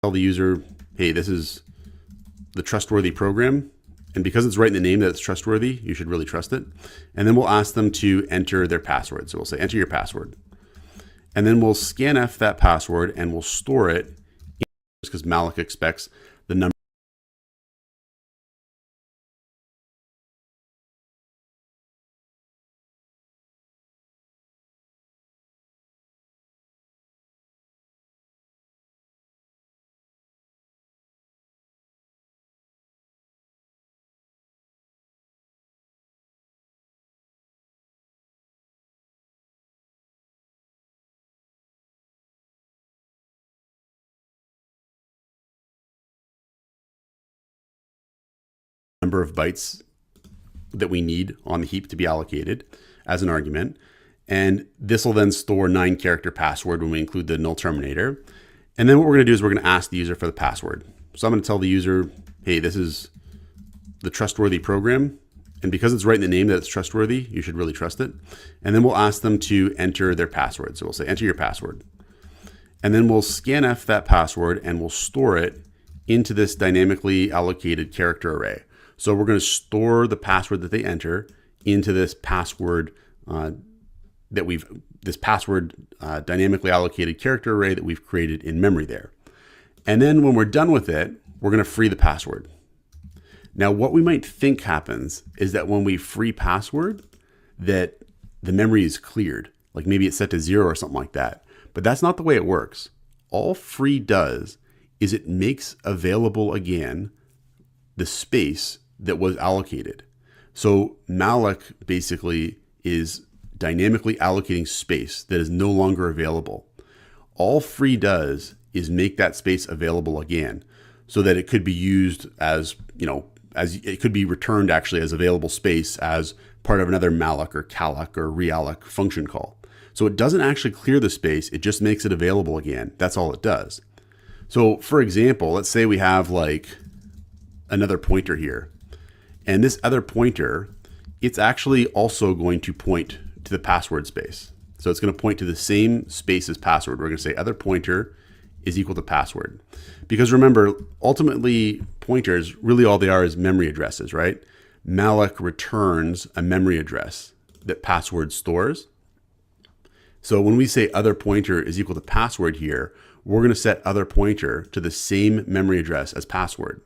Tell the user, hey, this is the trustworthy program. And because it's right in the name that it's trustworthy, you should really trust it. And then we'll ask them to enter their password. So we'll say, enter your password. And then we'll scanf that password and we'll store it because Malloc expects the number of bytes that we need on the heap to be allocated as an argument. And this will then store 9-character password when we include the null terminator. And then what we're going to do is we're going to ask the user for the password. So I'm going to tell the user, hey, this is the trustworthy program. And because it's right in the name that it's trustworthy, you should really trust it. And then we'll ask them to enter their password. So we'll say, enter your password. And then we'll scanf that password and we'll store it into this dynamically allocated character array. So we're going to store the password that they enter into this password dynamically allocated character array that we've created in memory there. And then when we're done with it, we're going to free the password. Now, what we might think happens is that when we free password, that the memory is cleared, like maybe it's set to 0 or something like that. But that's not the way it works. All free does is it makes available again the space that was allocated. So Malloc basically is dynamically allocating space that is no longer available. All free does is make that space available again so that it could be used as, as it could be returned actually as available space as part of another malloc or calloc or realloc function call. So it doesn't actually clear the space, it just makes it available again. That's all it does. So for example, let's say we have like another pointer here. And this other pointer, it's actually also going to point to the password space. So it's going to point to the same space as password. We're going to say other pointer is equal to password. Because remember, ultimately pointers, really all they are is memory addresses, right? Malloc returns a memory address that password stores. So when we say other pointer is equal to password here, we're going to set other pointer to the same memory address as password.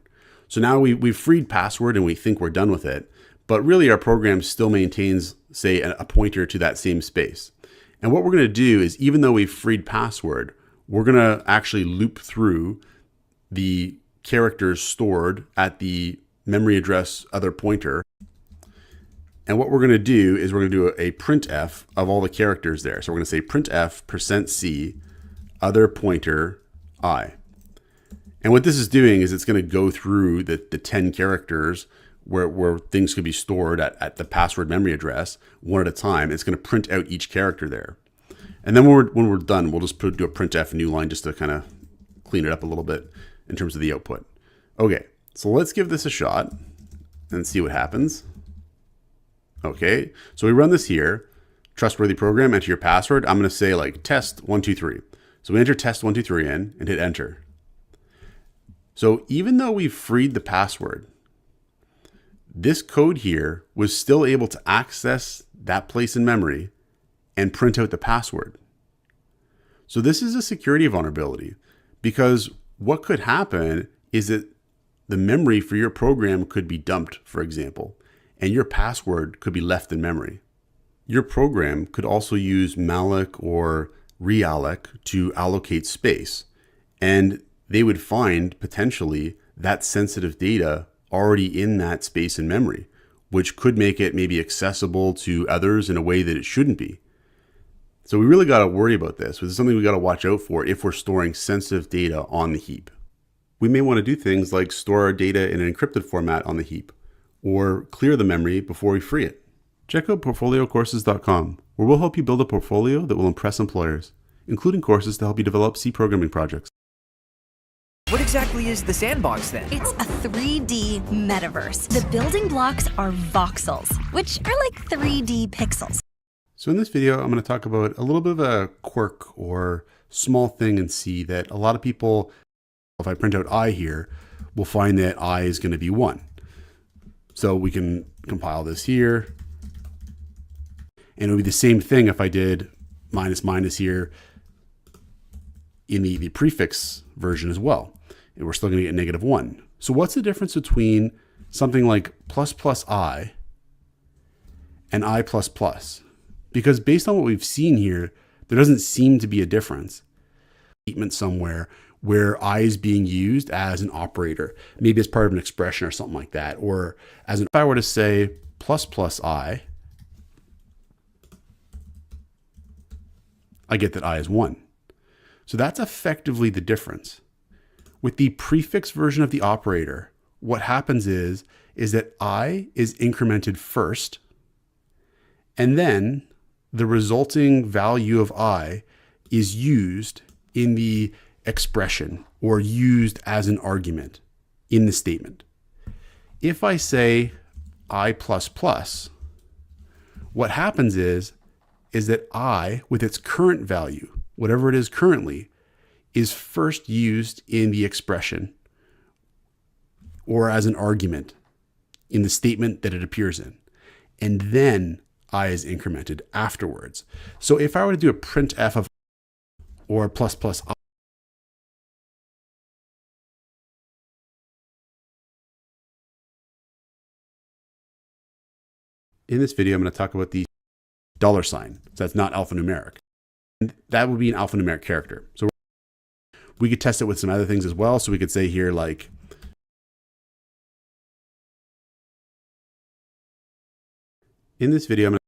So now we've freed password and we think we're done with it, but really our program still maintains, say, a pointer to that same space. And what we're going to do is, even though we've freed password, we're going to actually loop through the characters stored at the memory address other pointer. And what we're going to do is we're going to do a printf of all the characters there. So we're going to say printf %c other pointer I. And what this is doing is it's going to go through the 10 characters where things could be stored at the password memory address one at a time. It's going to print out each character there. And then when we're done, we'll just do a printf new line just to kind of clean it up a little bit in terms of the output. Okay, so let's give this a shot and see what happens. Okay, so we run this here, trustworthy program, enter your password. I'm going to say like test 1 2 3. So we enter test 1 2 3 in and hit enter. So even though we've freed the password, this code here was still able to access that place in memory and print out the password. So this is a security vulnerability, because what could happen is that the memory for your program could be dumped, for example, and your password could be left in memory. Your program could also use malloc or realloc to allocate space, and they would find potentially that sensitive data already in that space in memory, which could make it maybe accessible to others in a way that it shouldn't be. So we really got to worry about this. This is something we got to watch out for if we're storing sensitive data on the heap. We may want to do things like store our data in an encrypted format on the heap, or clear the memory before we free it. Check out portfoliocourses.com, where we'll help you build a portfolio that will impress employers, including courses to help you develop C programming projects. What exactly is the sandbox then? It's a 3D metaverse. The building blocks are voxels, which are like 3D pixels. So in this video, I'm going to talk about a little bit of a quirk or small thing in C that a lot of people If I print out I here, we'll find that I is going to be 1. So we can compile this here. And it would be the same thing if I did minus minus here in the prefix version as well. And we're still going to get -1. So what's the difference between something like plus plus I and I plus plus? Because based on what we've seen here, there doesn't seem to be a difference. Statement somewhere where I is being used as an operator, maybe as part of an expression or something like that. Or as if I were to say plus plus I get that I is 1. So that's effectively the difference. With the prefix version of the operator, what happens is that I is incremented first, and then the resulting value of I is used in the expression or used as an argument in the statement. If I say I plus plus, what happens is that I, with its current value, whatever it is currently, is first used in the expression or as an argument in the statement that it appears in. And then I is incremented afterwards. So if I were to do a printf of or plus plus I, in this video, I'm going to talk about the $. So that's not alphanumeric. And that would be an alphanumeric character. So we could test it with some other things as well. So we could say here, like, in this video, I'm going to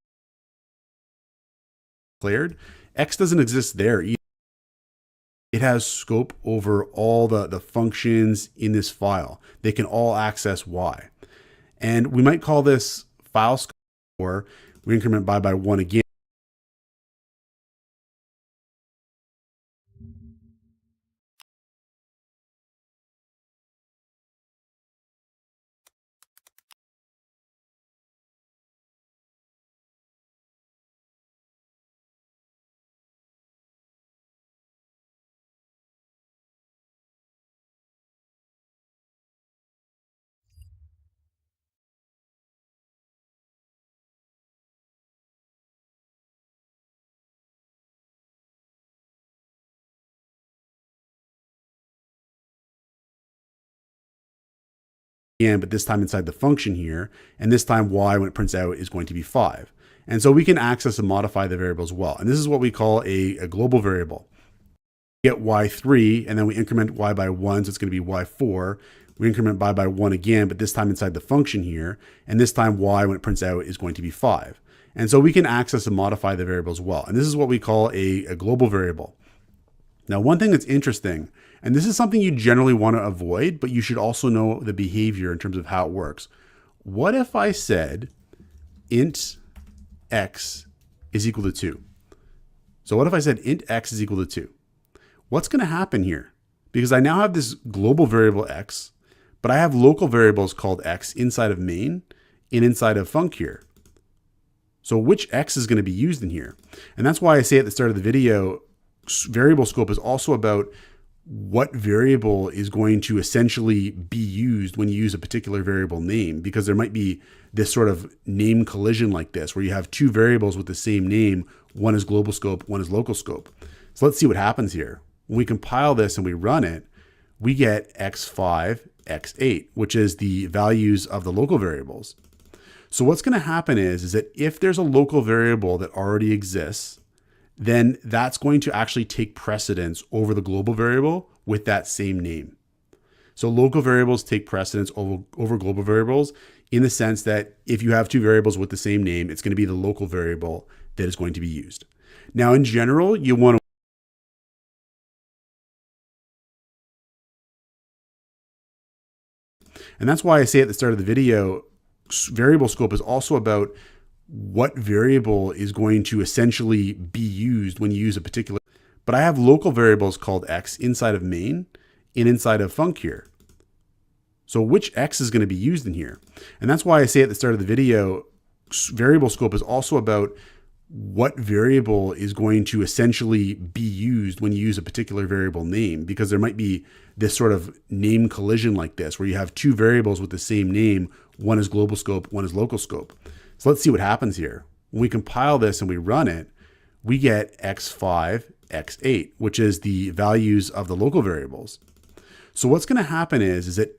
declared X doesn't exist there either. It has scope over all the functions in this file. They can all access Y. And we might call this file scope, or we increment by 1 again. But this time inside the function here, and this time Y, when it prints out, is going to be 5. And so we can access and modify the variable as well. And this is what we call a global variable. We get Y3, and then we increment Y by 1, so it's going to be Y4. We increment by 1 again, but this time inside the function here, and this time Y, when it prints out, is going to be 5. And so we can access and modify the variable as well. And this is what we call a global variable. Now, one thing that's interesting, and this is something you generally want to avoid, but you should also know the behavior in terms of how it works. What if I said int x is equal to 2? So what if I said int x is equal to 2? What's going to happen here? Because I now have this global variable x, but I have local variables called x inside of main and inside of func here. So which x is going to be used in here? And that's why I say at the start of the video, variable scope is also about what variable is going to essentially be used when you use a particular variable name, because there might be this sort of name collision like this, where you have two variables with the same name. One is global scope, one is local scope. So let's see what happens here. When we compile this and we run it, we get x5, x8, which is the values of the local variables. So what's going to happen is that if there's a local variable that already exists, then that's going to actually take precedence over the global variable with that same name. So local variables take precedence over global variables in the sense that if you have two variables with the same name, it's going to be the local variable that is going to be used. Now, in general, you want to and that's why I say at the start of the video, variable scope is also about what variable is going to essentially be used when you use a particular, but I have local variables called x inside of main and inside of func here. So which x is going to be used in here? And that's why I say at the start of the video, variable scope is also about what variable is going to essentially be used when you use a particular variable name, because there might be this sort of name collision like this, where you have two variables with the same name. One is global scope, one is local scope. So let's see what happens here. When we compile this and we run it, we get x5, x8, which is the values of the local variables. So what's going to happen is that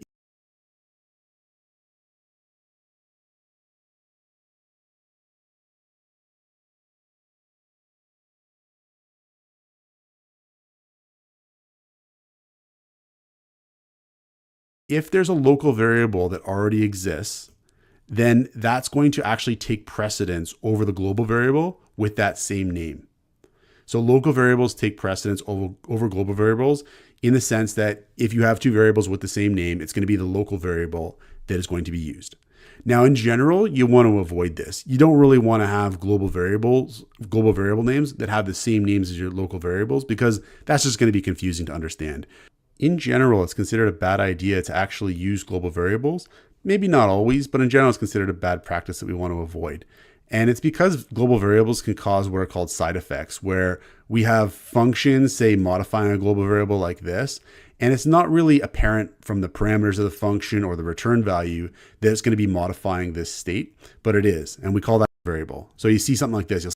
if there's a local variable that already exists, then that's going to actually take precedence over the global variable with that same name. So local variables take precedence over global variables in the sense that if you have two variables with the same name, it's going to be the local variable that is going to be used. Now, in general, you want to avoid this. You don't really want to have global variable names that have the same names as your local variables, because that's just going to be confusing to understand. In general, it's considered a bad idea to actually use global variables. Maybe not always, but in general, it's considered a bad practice that we want to avoid. And it's because global variables can cause what are called side effects, where we have functions, say, modifying a global variable like this, and it's not really apparent from the parameters of the function or the return value that it's going to be modifying this state, but it is, and we call that variable. So you see something like this, you'll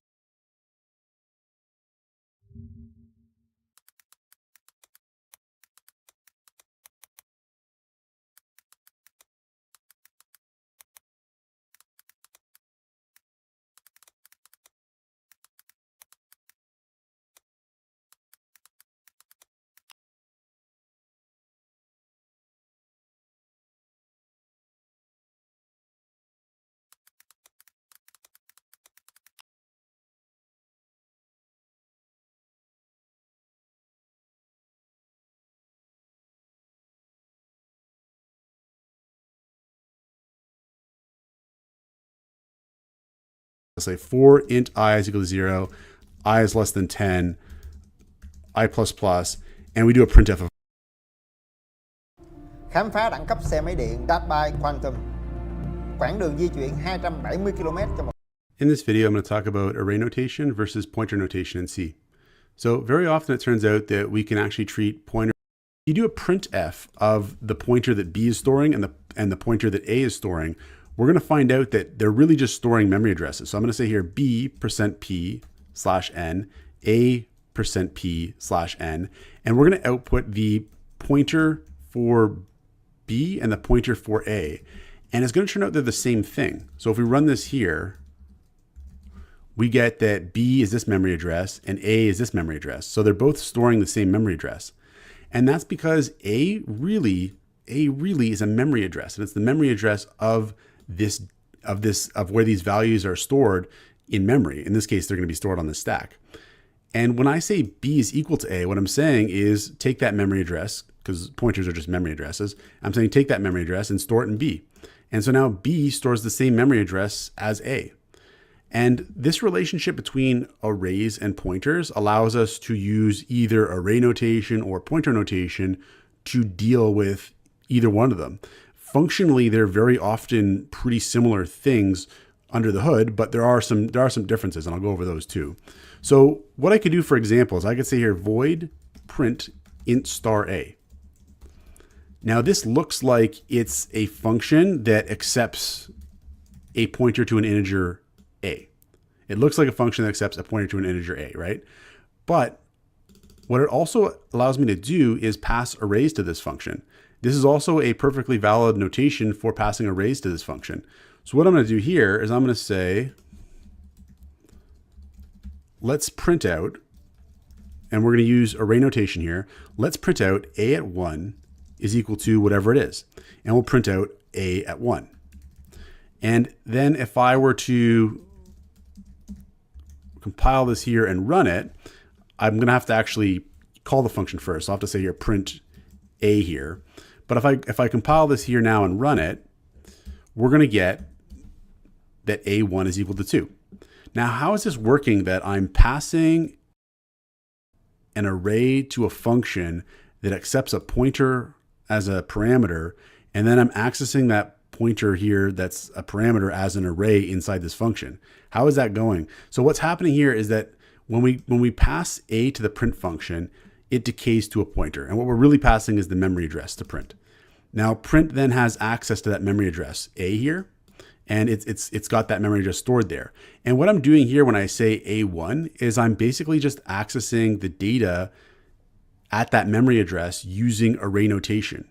say for int I is equal to 0, I is less than 10, I++, and we do a printf of. Khám phá đẳng cấp xe máy điện DATBY Quantum. Quãng đường di chuyển 270 km cho một. In this video, I'm going to talk about array notation versus pointer notation in C. So very often it turns out that we can actually treat pointer. You do a printf of the pointer that B is storing and the pointer that A is storing. We're going to find out that they're really just storing memory addresses. So I'm going to say here B%P/n, A%P/n, and we're going to output the pointer for B and the pointer for A. And it's going to turn out they're the same thing. So if we run this here, we get that B is this memory address and A is this memory address. So they're both storing the same memory address. And that's because A really is a memory address, and it's the memory address of where these values are stored in memory. In this case, they're going to be stored on the stack. And when I say B is equal to A, what I'm saying is take that memory address, because pointers are just memory addresses. I'm saying take that memory address and store it in B. And so now B stores the same memory address as A. And this relationship between arrays and pointers allows us to use either array notation or pointer notation to deal with either one of them. Functionally, they're very often pretty similar things under the hood, but there are some differences, and I'll go over those too. So what I could do, for example, is I could say here void print int star A. Now this looks like it's a function that accepts a pointer to an integer A. It looks like a function that accepts a pointer to an integer A, right? But what it also allows me to do is pass arrays to this function. This is also a perfectly valid notation for passing arrays to this function. So what I'm going to do here is I'm going to say, let's print out, and we're going to use array notation here. Let's print out A at 1 is equal to whatever it is. And we'll print out A at 1. And then if I were to compile this here and run it, I'm going to have to actually call the function first. So I'll have to say here print A here. But if I compile this here now and run it, we're going to get that A1 is equal to 2. Now, how is this working that I'm passing an array to a function that accepts a pointer as a parameter, and then I'm accessing that pointer here that's a parameter as an array inside this function. How is that going? So what's happening here is that when we pass a to the print function, it decays to a pointer. And what we're really passing is the memory address to print. Now print then has access to that memory address a here, and it's got that memory address stored there. And what I'm doing here when I say A1 is I'm basically just accessing the data at that memory address using array notation.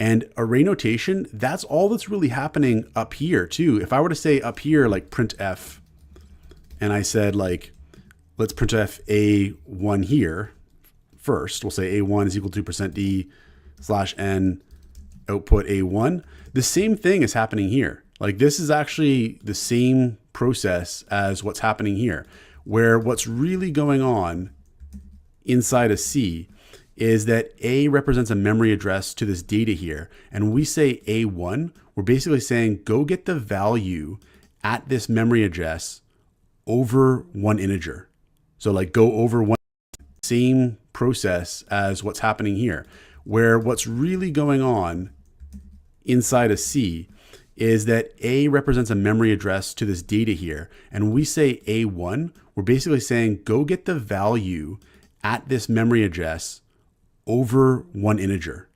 And array notation, that's all that's really happening up here too. If I were to say up here like printf, and I said like, let's printf A1 here first, we'll say A1 is equal to %d/n output A1. The same thing is happening here. Like this is actually the same process as what's happening here, where what's really going on inside of C is that A represents a memory address to this data here. And when we say A1, we're basically saying, go get the value at this memory address over one integer. So like go over one, same process as what's happening here, where what's really going on inside of C is that A represents a memory address to this data here. And when we say A1, we're basically saying, go get the value at this memory address over one integer.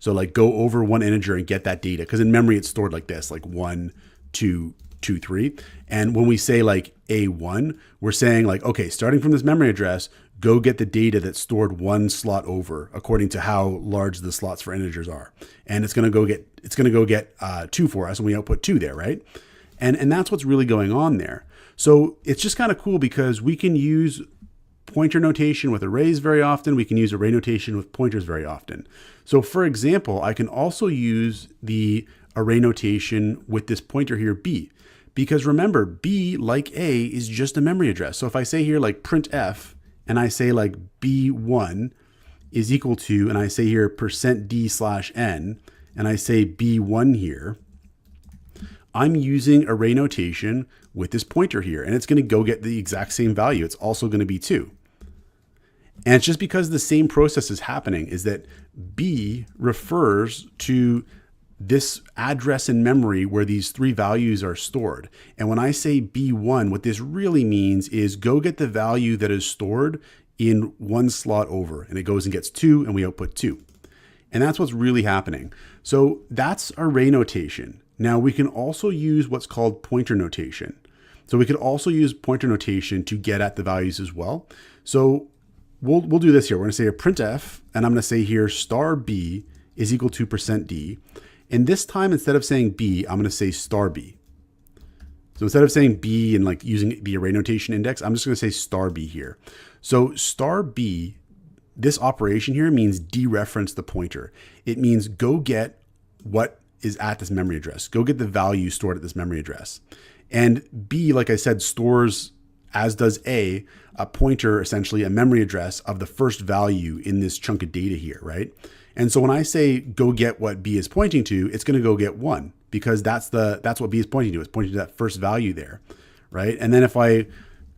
So like go over one integer and get that data. Because in memory, it's stored like this, like 1, 2, 2, 3. And when we say like A1, we're saying like, okay, starting from this memory address, go get the data that's stored one slot over according to how large the slots for integers are. And it's going to go get 2 for us, and we output 2 there, right? And that's what's really going on there. So it's just kind of cool because we can use pointer notation with arrays very often. We can use array notation with pointers very often. So for example, I can also use the array notation with this pointer here, b, because remember, b, like a, is just a memory address. So if I say here like printf, and I say like b1 is equal to, and I say here %d/n, and I say b1 here, I'm using array notation with this pointer here, and it's going to go get the exact same value. It's also going to be 2. And it's just because the same process is happening, is that b refers to this address in memory where these 3 values are stored. And when I say b1, what this really means is go get the value that is stored in one slot over, and it goes and gets 2, and we output 2. And that's what's really happening. So that's array notation. Now we can also use what's called pointer notation. So we could also use pointer notation to get at the values as well. So we'll do this here. We're going to say a printf, and I'm going to say here star b is equal to %d. And this time, instead of saying b, I'm going to say star b. So instead of saying b and like using the array notation index, I'm just going to say star b here. So star b, this operation here means dereference the pointer. It means go get what is at this memory address. Go get the value stored at this memory address. And b, like I said, stores, as does a pointer, essentially a memory address of the first value in this chunk of data here, right? And so when I say go get what b is pointing to, it's going to go get 1, because that's what b is pointing to. It's pointing to that first value there, right? And then if I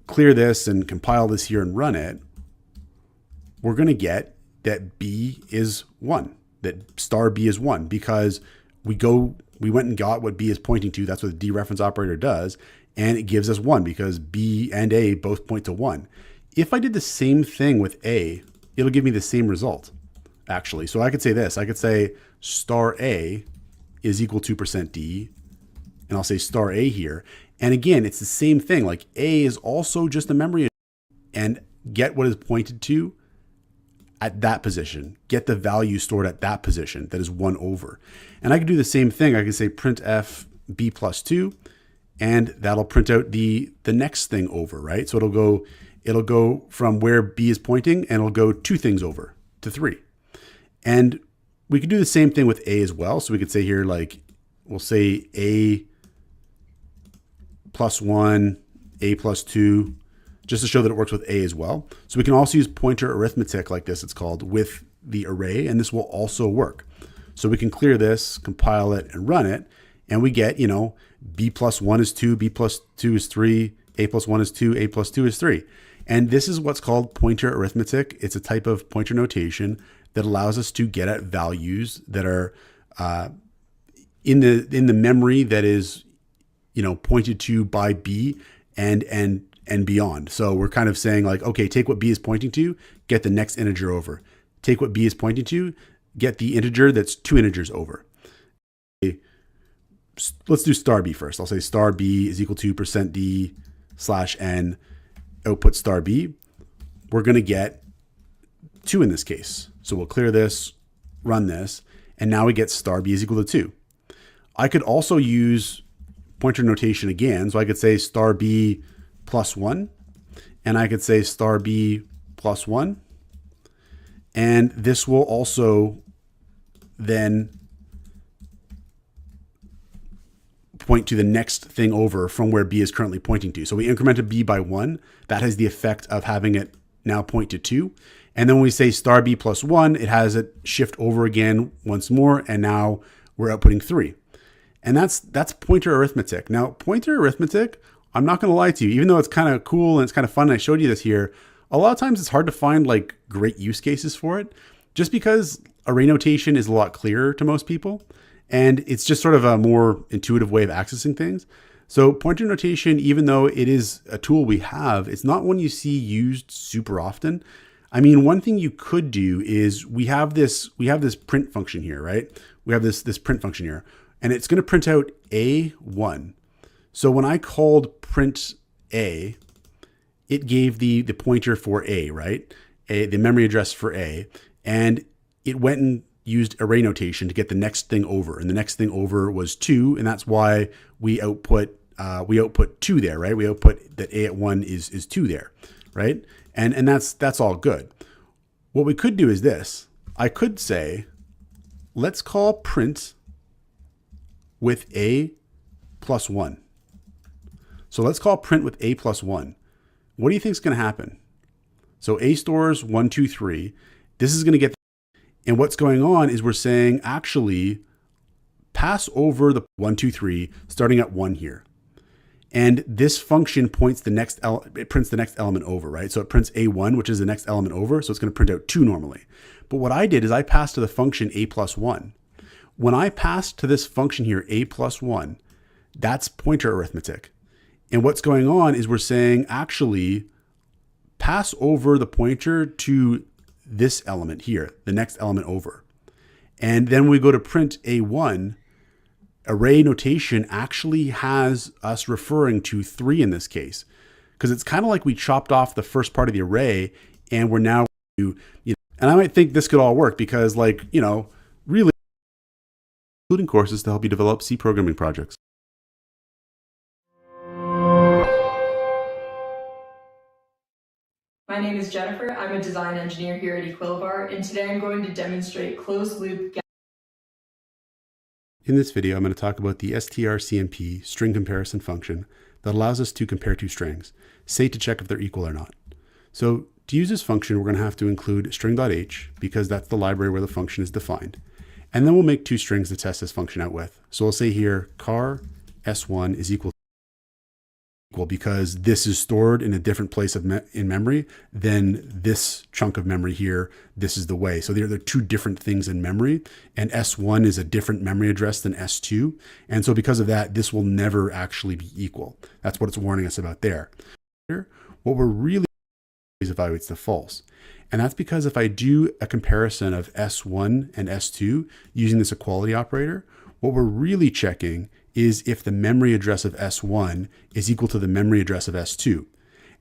clear this and compile this here and run it, we're going to get that b is 1, that star b is 1, because we went and got what b is pointing to. That's what the dereference operator does. And it gives us 1 because b and a both point to 1. If I did the same thing with a, it'll give me the same result, actually. So I could say this. I could say star a is equal to %d, and I'll say star a here. And again, it's the same thing. Like a is also just a memory, and get what is pointed to at that position. Get the value stored at that position that is 1 over. And I could do the same thing. I could say printf b plus 2, and that'll print out the next thing over, right? So it'll go from where b is pointing, and it'll go 2 things over to 3. And we could do the same thing with a as well. So we could say here, like, we'll say a plus 1, a plus 2, just to show that it works with a as well. So we can also use pointer arithmetic, like this, it's called, with the array, and this will also work. So we can clear this, compile it, and run it, and we get, b plus 1 is 2, b plus 2 is 3, a plus 1 is 2, a plus 2 is 3. And this is what's called pointer arithmetic. It's a type of pointer notation that allows us to get at values that are in the memory that is, pointed to by B and beyond. So we're kind of saying like, okay, take what B is pointing to, get the next integer over. Take what B is pointing to, get the integer that's 2 integers over. Okay. Let's do star B first. I'll say star B is equal to %d / n output star B. We're going to get 2 in this case. So we'll clear this, run this, and now we get star B is equal to 2. I could also use pointer notation again. So I could say star B plus 1, and I could say star B plus 1. And this will also then point to the next thing over from where B is currently pointing to. So we incremented B by 1. That has the effect of having it now point to 2. And then when we say star B plus 1, it has it shift over again once more, and now we're outputting 3. And that's pointer arithmetic. Now, pointer arithmetic, I'm not going to lie to you, even though it's kind of cool and it's kind of fun, and I showed you this here, a lot of times it's hard to find like great use cases for it, just because array notation is a lot clearer to most people. And it's just sort of a more intuitive way of accessing things. So pointer notation, even though it is a tool we have, it's not one you see used super often. I mean, one thing you could do is we have this print function here, right? We have this print function here, and it's going to print out A1. So when I called print A, it gave the pointer for A, right? The memory address for A, and it went and used array notation to get the next thing over, and the next thing over was 2, and that's why we output 2 there, right? We output that A at 1 is 2 there, right? And that's all good. What we could do is this. I could say, let's call print with A plus 1. So let's call print with A plus 1. What do you think is going to happen? So A stores 1, 2, 3. This is going to get, and what's going on is we're saying actually pass over the 1, 2, 3 starting at 1 here. And this function points it prints the next element over, right? So it prints A1, which is the next element over. So it's going to print out 2 normally. But what I did is I passed to the function A plus 1. When I passed to this function here, A plus 1, that's pointer arithmetic. And what's going on is we're saying actually pass over the pointer to this element here, the next element over. And then we go to print A1, array notation actually has us referring to 3 in this case, because it's kind of like we chopped off the first part of the array and we're now, and I might think this could all work because really including courses to help you develop C programming projects. My name is Jennifer. I'm a design engineer here at Equilibar, and today I'm going to demonstrate closed-loop. In this video, I'm going to talk about the strcmp string comparison function that allows us to compare 2 strings, say to check if they're equal or not. So to use this function, we're going to have to include string.h because that's the library where the function is defined. And then we'll make 2 strings to test this function out with. So we'll say here car s1 is equal because this is stored in a different place in memory than this chunk of memory here. This is the way. So there are 2 different things in memory, and S1 is a different memory address than S2. And so because of that, this will never actually be equal. That's what it's warning us about there. What we're really doing is evaluates the false. And that's because if I do a comparison of S1 and S2 using this equality operator, what we're really checking is if the memory address of S1 is equal to the memory address of S2.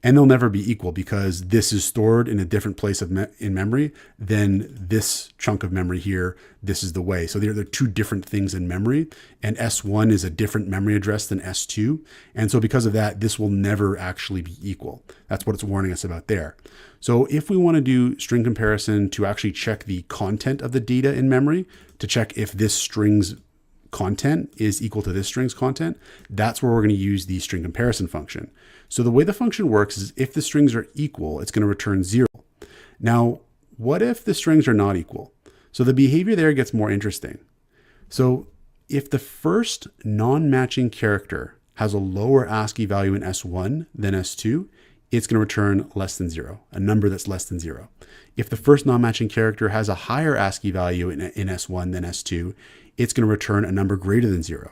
And they'll never be equal because this is stored in a different place in memory than this chunk of memory here. This is the way. So there are 2 different things in memory, and S1 is a different memory address than S2. And so because of that, this will never actually be equal. That's what it's warning us about there. So if we want to do string comparison to actually check the content of the data in memory, to check if this string's content is equal to this string's content, that's where we're going to use the string comparison function. So the way the function works is if the strings are equal, it's going to return 0. Now, what if the strings are not equal? So the behavior there gets more interesting. So if the first non-matching character has a lower ASCII value in S1 than S2, it's going to return less than 0, a number that's less than 0. If the first non-matching character has a higher ASCII value in S1 than S2, it's going to return a number greater than 0.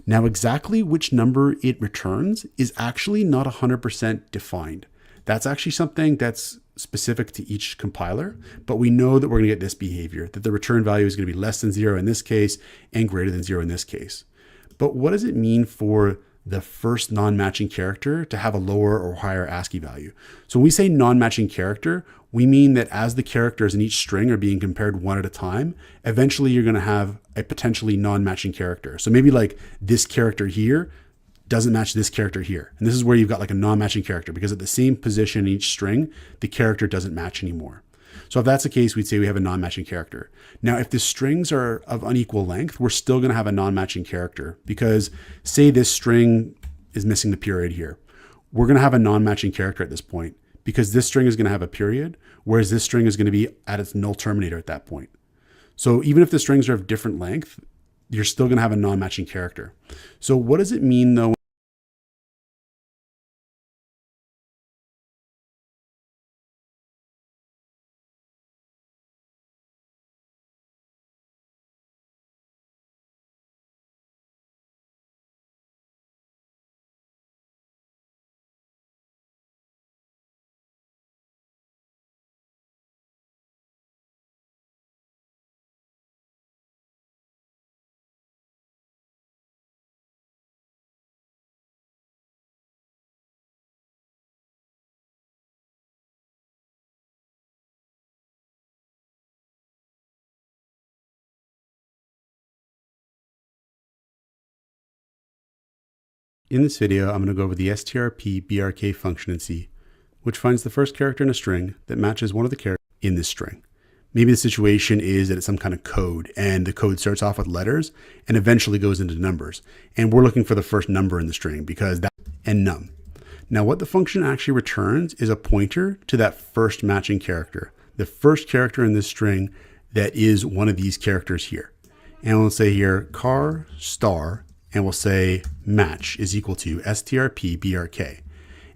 Now, exactly which number it returns is actually not 100% defined. That's actually something that's specific to each compiler, but we know that we're going to get this behavior, that the return value is going to be less than 0 in this case and greater than 0 in this case. But what does it mean for the first non-matching character to have a lower or higher ASCII value? So when we say non-matching character, we mean that as the characters in each string are being compared one at a time, eventually you're going to have a potentially non-matching character. So maybe like this character here doesn't match this character here. And this is where you've got like a non-matching character, because at the same position in each string, the character doesn't match anymore. So if that's the case, we'd say we have a non-matching character. Now, if the strings are of unequal length, we're still going to have a non-matching character, because say this string is missing the period here. We're going to have a non-matching character at this point, because this string is going to have a period, whereas this string is going to be at its null terminator at that point. So even if the strings are of different length, you're still going to have a non-matching character. So what does it mean though? In this video, I'm going to go over the strp-brk function in C, which finds the first character in a string that matches one of the characters in this string. Maybe the situation is that it's some kind of code, and the code starts off with letters and eventually goes into numbers. And we're looking for the first number in the string, because that's and num. Now, what the function actually returns is a pointer to that first matching character, the first character in this string that is one of these characters here. And we'll say here car star, and we'll say match is equal to strp-brk.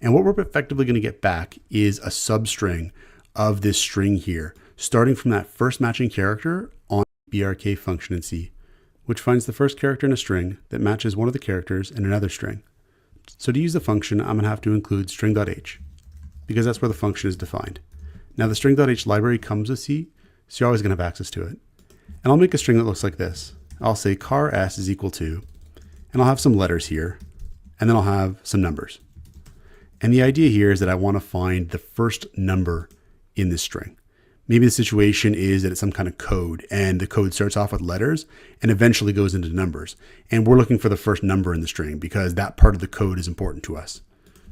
And what we're effectively going to get back is a substring of this string here, starting from that first matching character on brk function in C, which finds the first character in a string that matches one of the characters in another string. So to use the function, I'm going to have to include string.h, because that's where the function is defined. Now the string.h library comes with C, so you're always going to have access to it. And I'll make a string that looks like this. I'll say car s is equal to, and I'll have some letters here, and then I'll have some numbers. And the idea here is that I want to find the first number in this string. Maybe the situation is that it's some kind of code, and the code starts off with letters and eventually goes into numbers. And we're looking for the first number in the string, because that part of the code is important to us.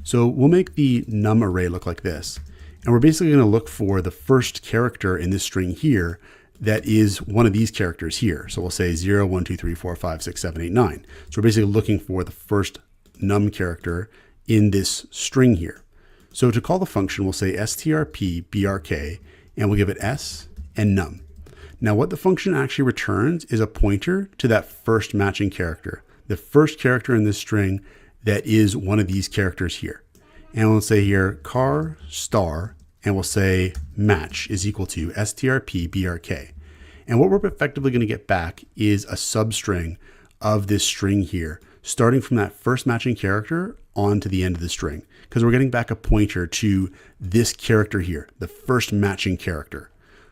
So we'll make the num array look like this. And we're basically going to look for the first character in this string here that is one of these characters here. So we'll say 0, 1, 2, 3, 4, 5, 6, 7, 8, 9. So we're basically looking for the first num character in this string here. So to call the function, we'll say strp-brk, and we'll give it s and num. Now what the function actually returns is a pointer to that first matching character, the first character in this string that is one of these characters here. And we'll say here car star, and we'll say match is equal to strp-brk. And what we're effectively going to get back is a substring of this string here, starting from that first matching character on to the end of the string, because we're getting back a pointer to this character here, the first matching character.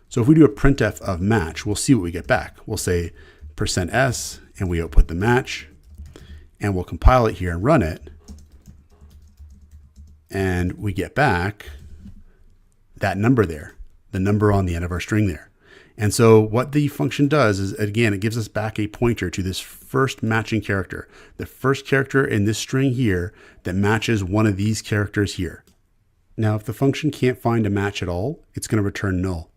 So if we do a printf of match, we'll see what we get back. We'll say %s, and we output the match, and we'll compile it here and run it. And we get back that number there, the number on the end of our string there. And so what the function does is, again, it gives us back a pointer to this first matching character, the first character in this string here that matches one of these characters here. Now, if the function can't find a match at all, it's going to return null.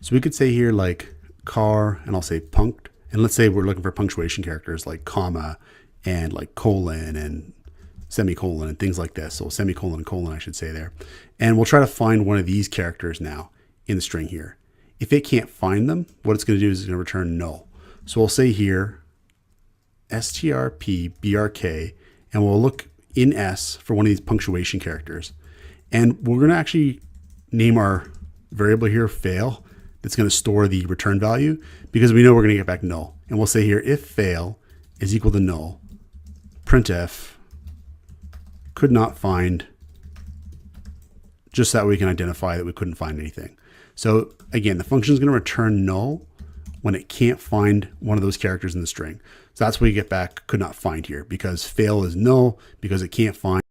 So we could say here like car, and I'll say punct. And let's say we're looking for punctuation characters like comma and like colon and semicolon and things like this. So semicolon and colon, I should say there. And we'll try to find one of these characters now in the string here. If it can't find them, what it's going to do is it's going to return null. So we'll say here strp-brk, and we'll look in S for one of these punctuation characters. And we're going to actually name our variable here fail. That's going to store the return value, because we know we're going to get back null. And we'll say here, if fail is equal to null, printf could not find, just so that we can identify that we couldn't find anything. So again, the function is going to return null when it can't find one of those characters in the string. So that's where you get back could not find here, because fail is null because it can't find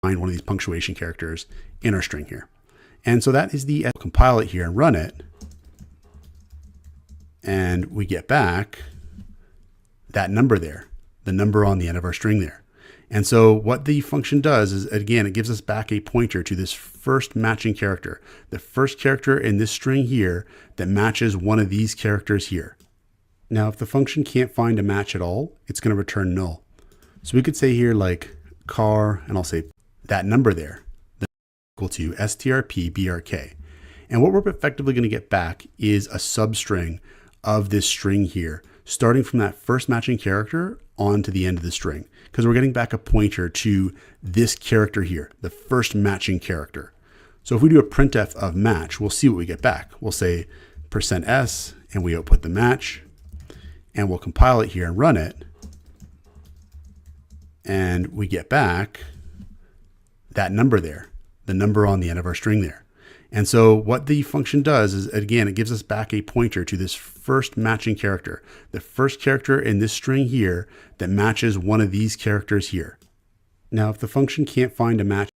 find one of these punctuation characters in our string here. And so that is the compile it here and run it. And we get back that number there, the number on the end of our string there. And so what the function does is, again, it gives us back a pointer to this first matching character, the first character in this string here that matches one of these characters here. Now, if the function can't find a match at all, it's going to return null. So we could say here like car, and I'll say that number there, equal to strp_brk. And what we're effectively going to get back is a substring of this string here, starting from that first matching character on to the end of the string, because we're getting back a pointer to this character here, the first matching character. So if we do a printf of match, we'll see what we get back. We'll say %s, and we output the match, and we'll compile it here and run it. And we get back that number there, the number on the end of our string there. And so what the function does is, again, it gives us back a pointer to this first matching character, the first character in this string here that matches one of these characters here. Now, if the function can't find a match